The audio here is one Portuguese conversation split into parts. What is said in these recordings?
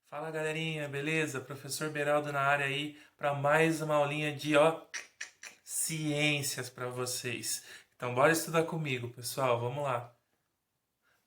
Fala galerinha, beleza? Professor Beraldo na área aí para mais uma aulinha de ciências para vocês. Então bora estudar comigo, pessoal. Vamos lá.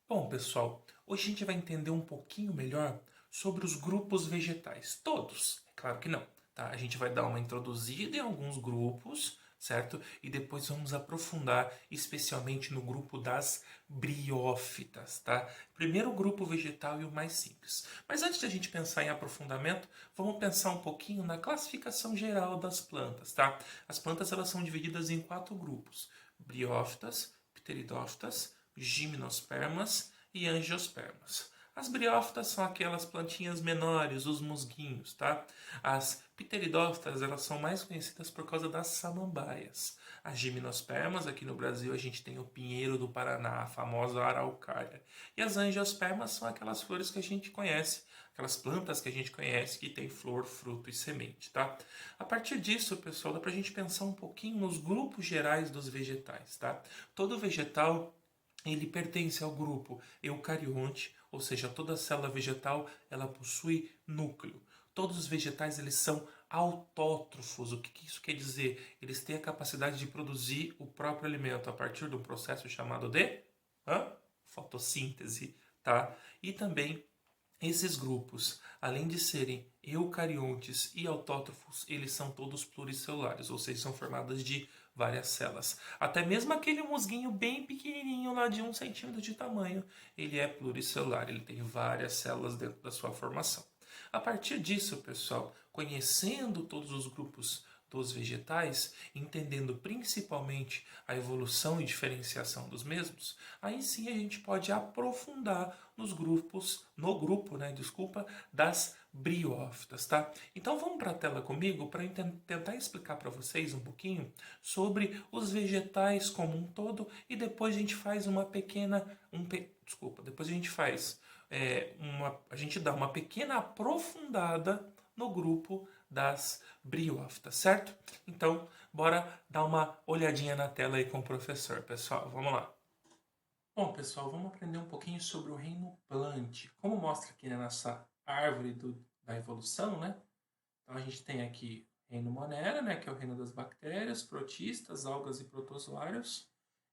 Bom, pessoal, hoje a gente vai entender um pouquinho melhor sobre os grupos vegetais. Todos? É claro que não, tá? A gente vai dar uma introduzida em alguns grupos, certo? E depois vamos aprofundar especialmente no grupo das briófitas, tá? Primeiro o grupo vegetal e o mais simples. Mas antes de a gente pensar em aprofundamento, vamos pensar um pouquinho na classificação geral das plantas, tá? As plantas elas são divididas em quatro grupos: briófitas, pteridófitas, gimnospermas e angiospermas. As briófitas são aquelas plantinhas menores, os musguinhos, tá? As pteridófitas, elas são mais conhecidas por causa das samambaias. As gimnospermas, aqui no Brasil, a gente tem o pinheiro do Paraná, a famosa araucária. E as angiospermas são aquelas flores que a gente conhece, aquelas plantas que a gente conhece que tem flor, fruto e semente, tá? A partir disso, pessoal, dá pra gente pensar um pouquinho nos grupos gerais dos vegetais, tá? Todo vegetal ele pertence ao grupo eucarionte, ou seja, toda célula vegetal ela possui núcleo. Todos os vegetais eles são autótrofos. O que isso quer dizer? Eles têm a capacidade de produzir o próprio alimento a partir de um processo chamado de fotossíntese, tá? E também esses grupos, além de serem eucariontes e autótrofos, eles são todos pluricelulares, ou seja, são formados de várias células. Até mesmo aquele musguinho bem pequenininho lá de 1 centímetro de tamanho, ele é pluricelular, ele tem várias células dentro da sua formação. A partir disso, pessoal, conhecendo todos os grupos dos vegetais, entendendo principalmente a evolução e diferenciação dos mesmos, aí sim a gente pode aprofundar nos grupos, no grupo, né, desculpa, das briófitas, tá? Então vamos para a tela comigo para tentar explicar para vocês um pouquinho sobre os vegetais como um todo e depois a gente faz uma pequena, depois a gente faz a gente dá uma pequena aprofundada no grupo das briófitas, certo? Então, bora dar uma olhadinha na tela aí com o professor, pessoal. Vamos lá. Bom, pessoal, vamos aprender um pouquinho sobre o reino plant. Como mostra aqui na nossa árvore da evolução, né? Então a gente tem aqui o reino Monera, né, que é o reino das bactérias, protistas, algas e protozoários.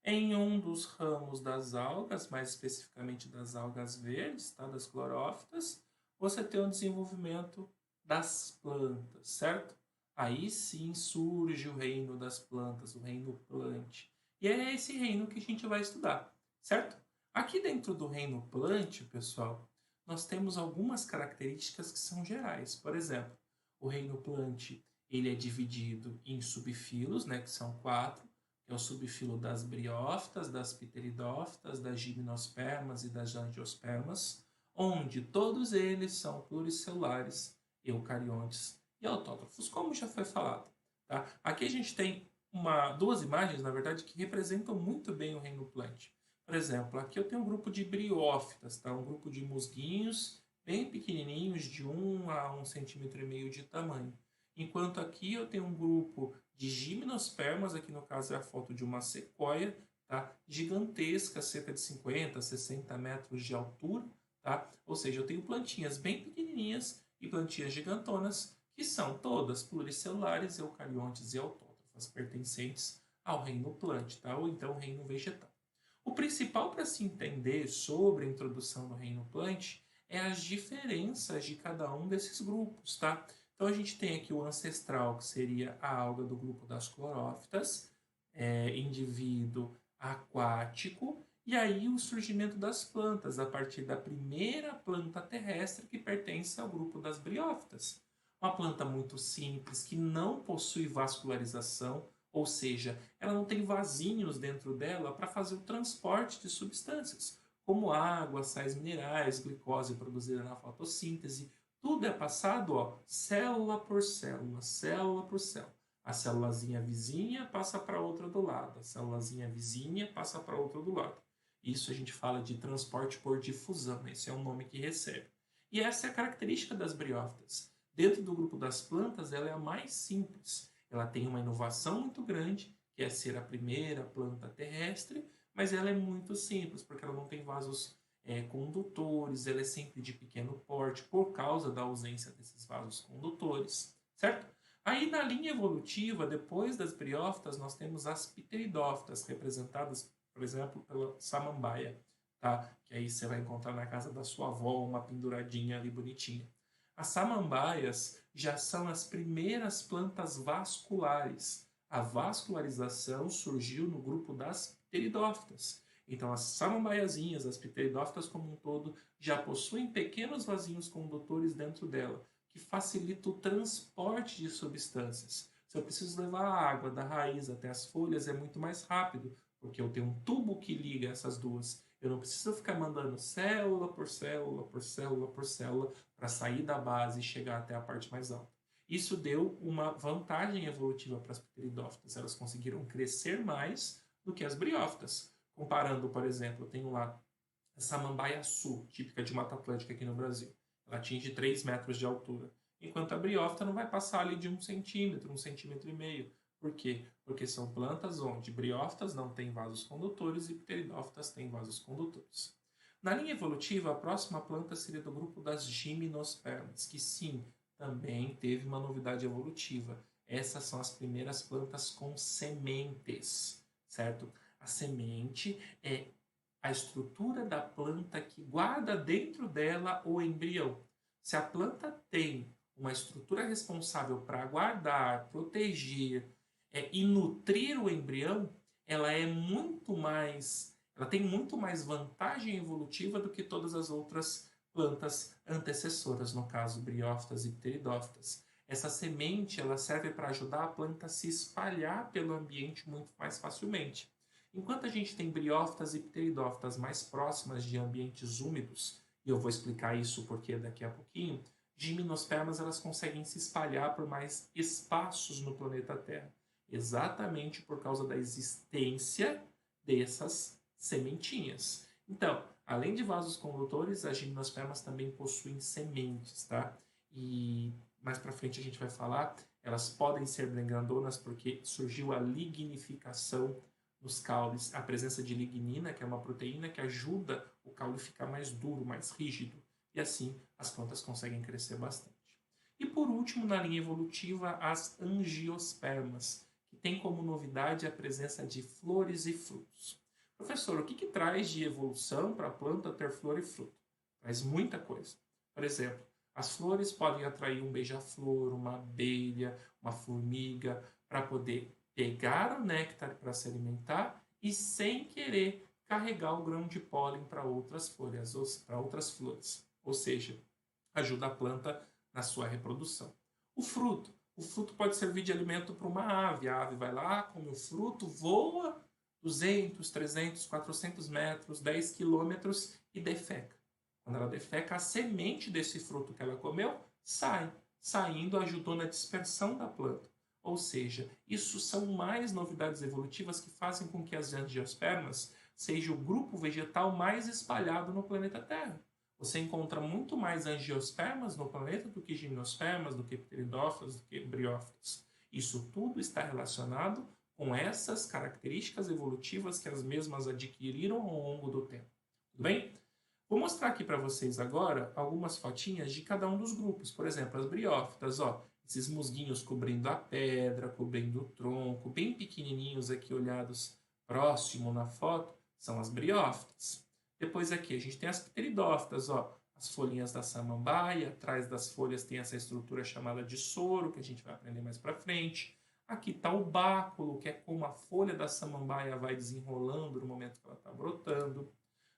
Em um dos ramos das algas, mais especificamente das algas verdes, tá, das clorófitas, você tem o desenvolvimento das plantas, certo? Aí sim surge o reino das plantas, o reino plant. E é esse reino que a gente vai estudar, certo? Aqui dentro do reino plant, pessoal, nós temos algumas características que são gerais. Por exemplo, o reino plant ele é dividido em subfilos, né, que são quatro, que é o subfilo das briófitas, das pteridófitas, das gimnospermas e das angiospermas, onde todos eles são pluricelulares, eucariontes e autótrofos, como já foi falado. Tá? Aqui a gente tem duas imagens, na verdade, que representam muito bem o reino plant. Por exemplo, aqui eu tenho um grupo de briófitas, tá? Um grupo de musguinhos bem pequenininhos, de 1 a 1,5 cm de tamanho. Enquanto aqui eu tenho um grupo de gimnospermas, aqui no caso é a foto de uma sequoia, tá? Gigantesca, cerca de 50, 60 metros de altura, tá? Ou seja, eu tenho plantinhas bem pequenininhas e plantinhas gigantonas, que são todas pluricelulares, eucariontes e autótrofas, pertencentes ao reino plant, tá? Ou então reino vegetal. O principal para se entender sobre a introdução do reino plant é as diferenças de cada um desses grupos, tá? Então a gente tem aqui o ancestral, que seria a alga do grupo das clorófitas, indivíduo aquático, e aí o surgimento das plantas, a partir da primeira planta terrestre que pertence ao grupo das briófitas. Uma planta muito simples, que não possui vascularização, ou seja, ela não tem vasinhos dentro dela para fazer o transporte de substâncias, como água, sais minerais, glicose produzida na fotossíntese. Tudo é passado, célula por célula, célula por célula. A célulazinha vizinha passa para outra do lado, a célulazinha vizinha passa para outra do lado. Isso a gente fala de transporte por difusão, esse é o nome que recebe. E essa é a característica das briófitas. Dentro do grupo das plantas, ela é a mais simples. Ela tem uma inovação muito grande, que é ser a primeira planta terrestre, mas ela é muito simples, porque ela não tem vasos condutores, ela é sempre de pequeno porte por causa da ausência desses vasos condutores, certo? Aí na linha evolutiva, depois das briófitas, nós temos as pteridófitas, representadas, por exemplo, pela samambaia, tá? Que aí você vai encontrar na casa da sua avó uma penduradinha ali bonitinha. As samambaias já são as primeiras plantas vasculares. A vascularização surgiu no grupo das pteridófitas. Então, as samambaiazinhas, as pteridófitas como um todo, já possuem pequenos vasinhos condutores dentro dela, que facilita o transporte de substâncias. Se eu preciso levar a água da raiz até as folhas, é muito mais rápido, porque eu tenho um tubo que liga essas duas. Eu não preciso ficar mandando célula por célula por célula por célula para sair da base e chegar até a parte mais alta. Isso deu uma vantagem evolutiva para as pteridófitas. Elas conseguiram crescer mais do que as briófitas. Comparando, por exemplo, eu tenho lá a samambaia sul, típica de Mata Atlântica aqui no Brasil. Ela atinge 3 metros de altura. Enquanto a briófita não vai passar ali de 1 centímetro e meio. Por quê? Porque são plantas onde briófitas não têm vasos condutores e pteridófitas têm vasos condutores. Na linha evolutiva, a próxima planta seria do grupo das gimnospermas, que sim, também teve uma novidade evolutiva. Essas são as primeiras plantas com sementes, certo? A semente é a estrutura da planta que guarda dentro dela o embrião. Se a planta tem uma estrutura responsável para guardar, proteger e nutrir o embrião, ela tem muito mais vantagem evolutiva do que todas as outras plantas antecessoras, no caso briófitas e pteridófitas. Essa semente ela serve para ajudar a planta a se espalhar pelo ambiente muito mais facilmente. Enquanto a gente tem briófitas e pteridófitas mais próximas de ambientes úmidos, e eu vou explicar isso porque daqui a pouquinho, gimnospermas elas conseguem se espalhar por mais espaços no planeta Terra, exatamente por causa da existência dessas sementinhas. Então, além de vasos condutores, as gimnospermas também possuem sementes, tá? E mais para frente a gente vai falar, elas podem ser bem grandonas porque surgiu a lignificação nos caules, a presença de lignina, que é uma proteína que ajuda o caule a ficar mais duro, mais rígido. E assim as plantas conseguem crescer bastante. E por último, na linha evolutiva, as angiospermas, que tem como novidade a presença de flores e frutos. Professor, o que traz de evolução para a planta ter flor e fruto? Traz muita coisa. Por exemplo, as flores podem atrair um beija-flor, uma abelha, uma formiga, para poder pegar o néctar para se alimentar e, sem querer, carregar o grão de pólen para outras folhas, para outras flores. Ou seja, ajuda a planta na sua reprodução. O fruto pode servir de alimento para uma ave. A ave vai lá, come o fruto, voa 200, 300, 400 metros, 10 quilômetros e defeca. Quando ela defeca, a semente desse fruto que ela comeu sai. Saindo, ajudou na dispersão da planta. Ou seja, isso são mais novidades evolutivas que fazem com que as angiospermas seja o grupo vegetal mais espalhado no planeta Terra. Você encontra muito mais angiospermas no planeta do que gimnospermas, do que pteridófitas, do que briófitas. Isso tudo está relacionado com essas características evolutivas que as mesmas adquiriram ao longo do tempo. Tudo bem? Vou mostrar aqui para vocês agora algumas fotinhas de cada um dos grupos. Por exemplo, as briófitas, ó, esses musguinhos cobrindo a pedra, cobrindo o tronco, bem pequenininhos aqui olhados próximo na foto, são as briófitas. Depois aqui a gente tem as pteridófitas, ó, as folhinhas da samambaia, atrás das folhas tem essa estrutura chamada de soro, que a gente vai aprender mais para frente. Aqui está o báculo, que é como a folha da samambaia vai desenrolando no momento que ela está brotando.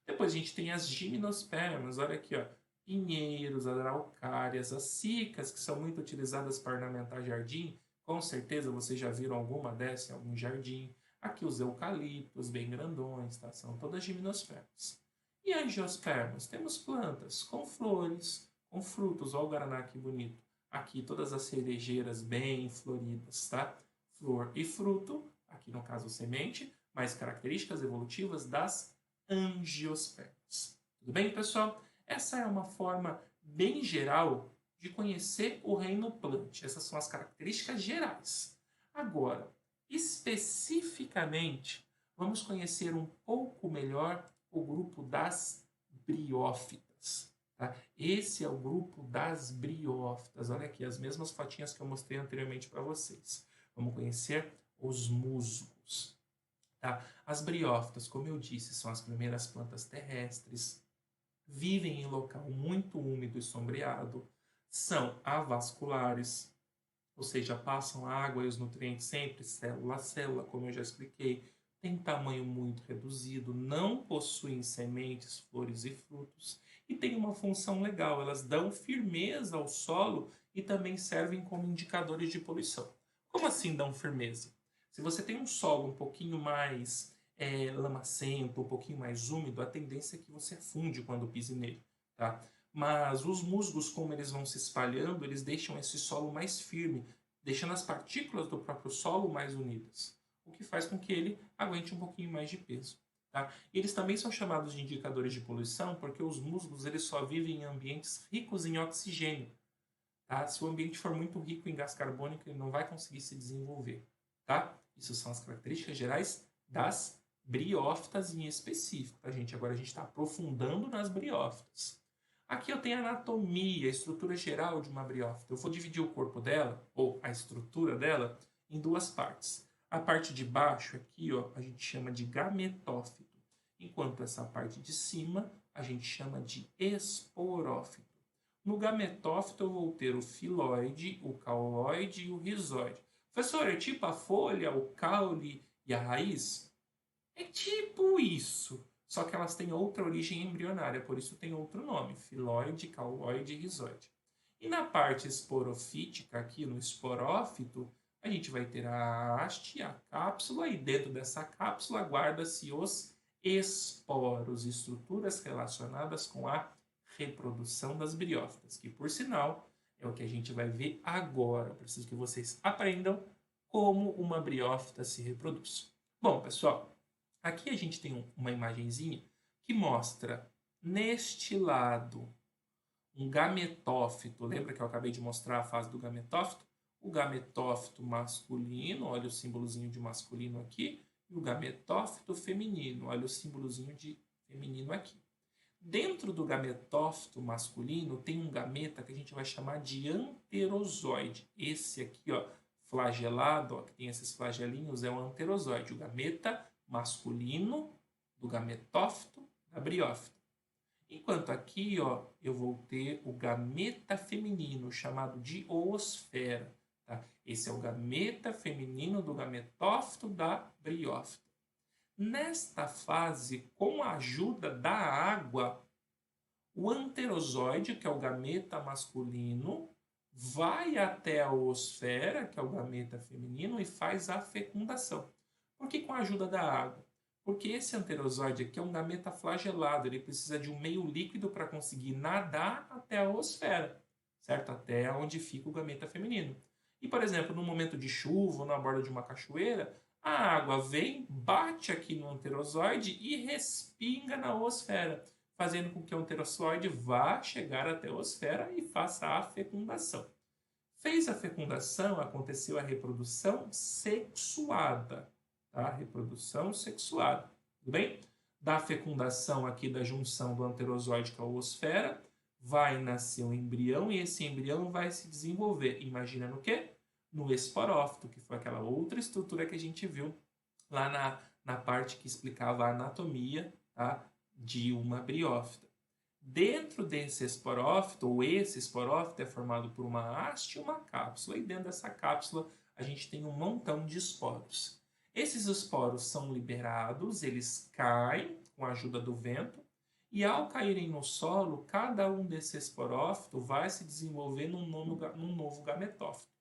Depois a gente tem as gimnospermas, olha aqui, ó, pinheiros, araucárias, as cicas, que são muito utilizadas para ornamentar jardim. Com certeza vocês já viram alguma dessas em algum jardim. Aqui os eucaliptos, bem grandões, tá? São todas gimnospermas. E angiospermas? Temos plantas com flores, com frutos. Olha o guaraná que bonito. Aqui todas as cerejeiras bem floridas, tá? Flor e fruto, aqui no caso semente, mas características evolutivas das angiospermas. Tudo bem, pessoal? Essa é uma forma bem geral de conhecer o reino plant. Essas são as características gerais. Agora, especificamente, vamos conhecer um pouco melhor o grupo das briófitas. Tá? Esse é o grupo das briófitas. Olha aqui, as mesmas fotinhas que eu mostrei anteriormente para vocês. Vamos conhecer os musgos. Tá? As briófitas, como eu disse, são as primeiras plantas terrestres, vivem em local muito úmido e sombreado, são avasculares, ou seja, passam a água e os nutrientes sempre célula a célula, como eu já expliquei, têm tamanho muito reduzido, não possuem sementes, flores e frutos, e têm uma função legal, elas dão firmeza ao solo e também servem como indicadores de poluição. Como assim dão firmeza? Se você tem um solo um pouquinho mais lamacento, um pouquinho mais úmido, a tendência é que você afunde quando pise nele, tá? Mas os musgos, como eles vão se espalhando, eles deixam esse solo mais firme, deixando as partículas do próprio solo mais unidas, o que faz com que ele aguente um pouquinho mais de peso. Tá? E eles também são chamados de indicadores de poluição porque os musgos eles só vivem em ambientes ricos em oxigênio. Tá? Se o ambiente for muito rico em gás carbônico, ele não vai conseguir se desenvolver. Tá? Isso são as características gerais das briófitas em específico. Tá, gente? Agora a gente está aprofundando nas briófitas. Aqui eu tenho a anatomia, a estrutura geral de uma briófita. Eu vou dividir o corpo dela, ou a estrutura dela, em duas partes. A parte de baixo, aqui, ó, a gente chama de gametófito, enquanto essa parte de cima a gente chama de esporófito. No gametófito eu vou ter o filoide, o cauloide e o rizóide. Professor, é tipo a folha, o caule e a raiz? É tipo isso. Só que elas têm outra origem embrionária, por isso tem outro nome: filoide, cauloide e rizóide. E na parte esporofítica, aqui no esporófito, a gente vai ter a haste, a cápsula, e dentro dessa cápsula guarda-se os esporos, estruturas relacionadas com a reprodução das briófitas, que por sinal é o que a gente vai ver agora. Eu preciso que vocês aprendam como uma briófita se reproduz. Bom, pessoal, aqui a gente tem uma imagenzinha que mostra neste lado um gametófito. Lembra que eu acabei de mostrar a fase do gametófito? O gametófito masculino, olha o símbolozinho de masculino aqui, e o gametófito feminino, olha o símbolozinho de feminino aqui. Dentro do gametófito masculino tem um gameta que a gente vai chamar de anterozoide. Esse aqui, ó, flagelado, ó, que tem esses flagelinhos, é o anterozoide, o gameta masculino do gametófito da briófita. Enquanto aqui, ó, eu vou ter o gameta feminino, chamado de oosfera. Tá? Esse é o gameta feminino do gametófito da briófita. Nesta fase, com a ajuda da água, o anterozoide, que é o gameta masculino, vai até a oosfera, que é o gameta feminino, e faz a fecundação. Por que com a ajuda da água? Porque esse anterozoide aqui é um gameta flagelado, ele precisa de um meio líquido para conseguir nadar até a oosfera, certo? Até onde fica o gameta feminino. E, por exemplo, no momento de chuva ou na borda de uma cachoeira, a água vem, bate aqui no anterozoide e respinga na oosfera, fazendo com que o anterozoide vá chegar até a oosfera e faça a fecundação. Fez a fecundação, aconteceu a reprodução sexuada. Tá? Reprodução sexuada. Tudo bem? Da fecundação aqui da junção do anterozoide com a oosfera, vai nascer um embrião e esse embrião vai se desenvolver. Imagina no quê? No esporófito, que foi aquela outra estrutura que a gente viu lá na parte que explicava a anatomia, tá? De uma briófita. Dentro desse esporófito, ou esse esporófito é formado por uma haste e uma cápsula, e dentro dessa cápsula a gente tem um montão de esporos. Esses esporos são liberados, eles caem com a ajuda do vento, e ao caírem no solo, cada um desses esporófitos vai se desenvolver num novo gametófito.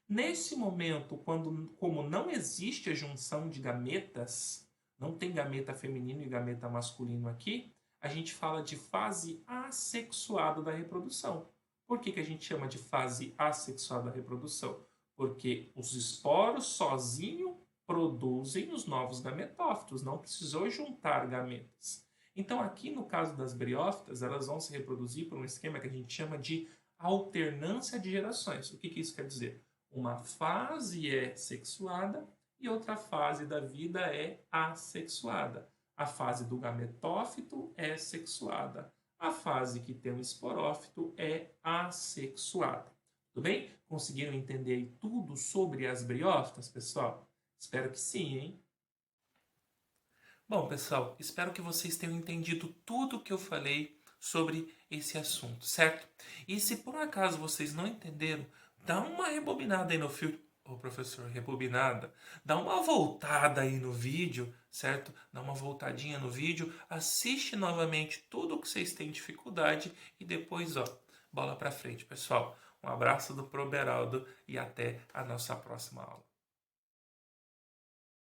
Nesse momento, como não existe a junção de gametas, não tem gameta feminino e gameta masculino aqui, a gente fala de fase assexuada da reprodução. Por que a gente chama de fase assexuada da reprodução? Porque os esporos sozinhos produzem os novos gametófitos, não precisou juntar gametas. Então, aqui no caso das briófitas, elas vão se reproduzir por um esquema que a gente chama de alternância de gerações. O que isso quer dizer? Uma fase é sexuada e outra fase da vida é assexuada. A fase do gametófito é sexuada. A fase que tem o esporófito é assexuada. Tudo bem? Conseguiram entender aí tudo sobre as briófitas, pessoal? Espero que sim, hein? Bom, pessoal, espero que vocês tenham entendido tudo o que eu falei sobre esse assunto, certo? E se por acaso vocês não entenderam, dá uma rebobinada aí no filme. Ô, professor, rebobinada. Dá uma voltada aí no vídeo, certo? Dá uma voltadinha no vídeo, assiste novamente tudo o que vocês têm dificuldade e depois, ó, bola pra frente, pessoal. Um abraço do Proberaldo e até a nossa próxima aula.